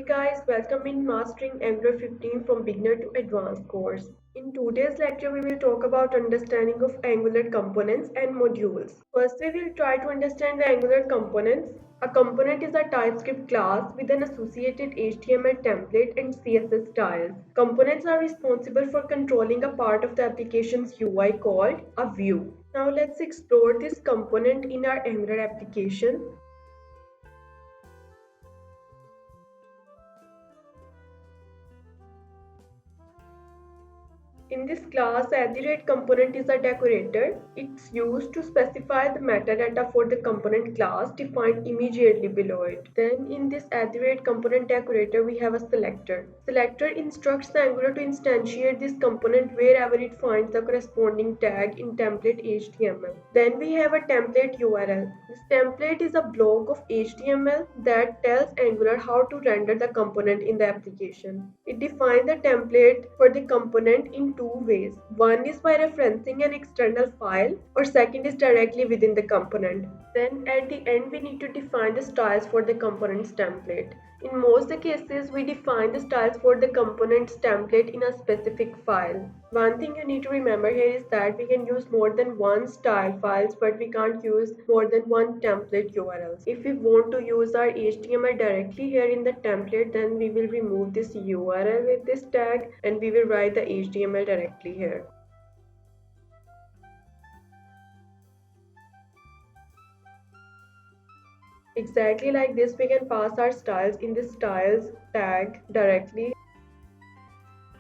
Guys, welcome in Mastering Angular 15 from beginner to advanced course. In today's lecture, we will talk about understanding of Angular components and modules. First, we will try to understand the Angular components. A component is a TypeScript class with an associated HTML template and CSS styles. Components are responsible for controlling a part of the application's UI called a view. Now let's explore this component in our Angular application. In this class, @component is a decorator. It's used to specify the metadata for the component class defined immediately below it. Then in this @component decorator, we have a selector. Selector instructs the Angular to instantiate this component wherever it finds the corresponding tag in template HTML. Then we have a template URL. This template is a block of HTML that tells Angular how to render the component in the application. It defines the template for the component in two ways. One is by referencing an external file, or second is directly within the component. Then at the end, we need to define the styles for the component's template. In most cases, we define the styles for the component's template in a specific file. One thing you need to remember here is that we can use more than one style files, but we can't use more than one template URLs. If we want to use our HTML directly here in the template, then we will remove this URL with this tag and we will write the HTML directly here. Exactly like this, we can pass our styles in this styles tag directly.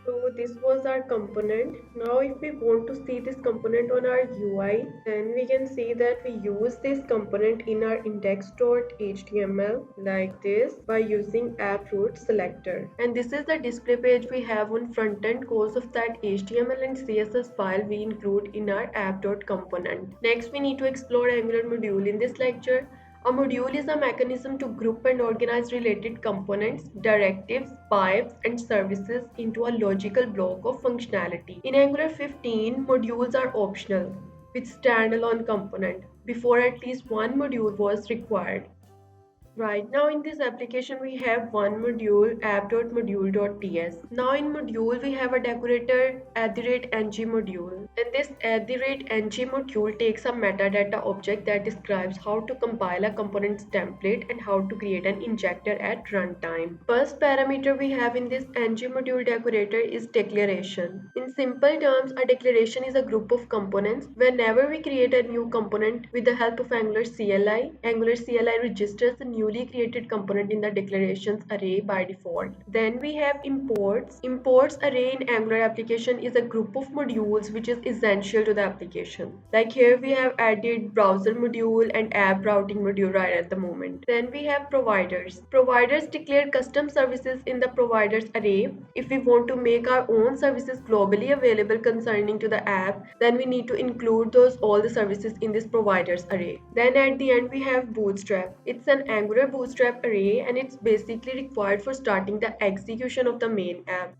So this was our component. Now if we want to see this component on our UI, then we can see that we use this component in our index.html like this by using app_root selector. And this is the display page we have on front end because of that HTML and CSS file we include in our app.component. Next, we need to explore Angular module in this lecture. A module is a mechanism to group and organize related components, directives, pipes, and services into a logical block of functionality. In Angular 15, modules are optional with standalone component. Before, at least one module was required. Right now in this application we have one module app.module.ts. Now in module we have a decorator @ng module, and this @ng module takes a metadata object that describes how to compile a component's template and how to create an injector at runtime. First parameter we have in this ng module decorator is declaration. In simple terms, a declaration is a group of components. Whenever we create a new component with the help of Angular CLI registers the newly created component in the declarations array by default. Then we have imports. Imports array in Angular application is a group of modules which is essential to the application. Like here we have added browser module and app routing module right at the moment. Then we have providers. Providers declare custom services in the providers array. If we want to make our own services globally available concerning to the app, then we need to include all the services in this providers array. Then at the end we have bootstrap. It's an Angular bootstrap array and it's basically required for starting the execution of the main app.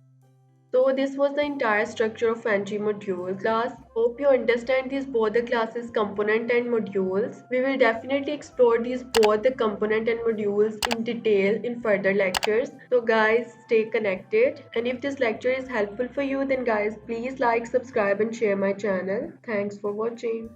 So this was the entire structure of ng module class. Hope you understand these both the classes component and modules. We will definitely explore these both the component and modules in detail in further lectures. So guys, stay connected, and if this lecture is helpful for you, then guys please like, subscribe and share my channel. Thanks for watching.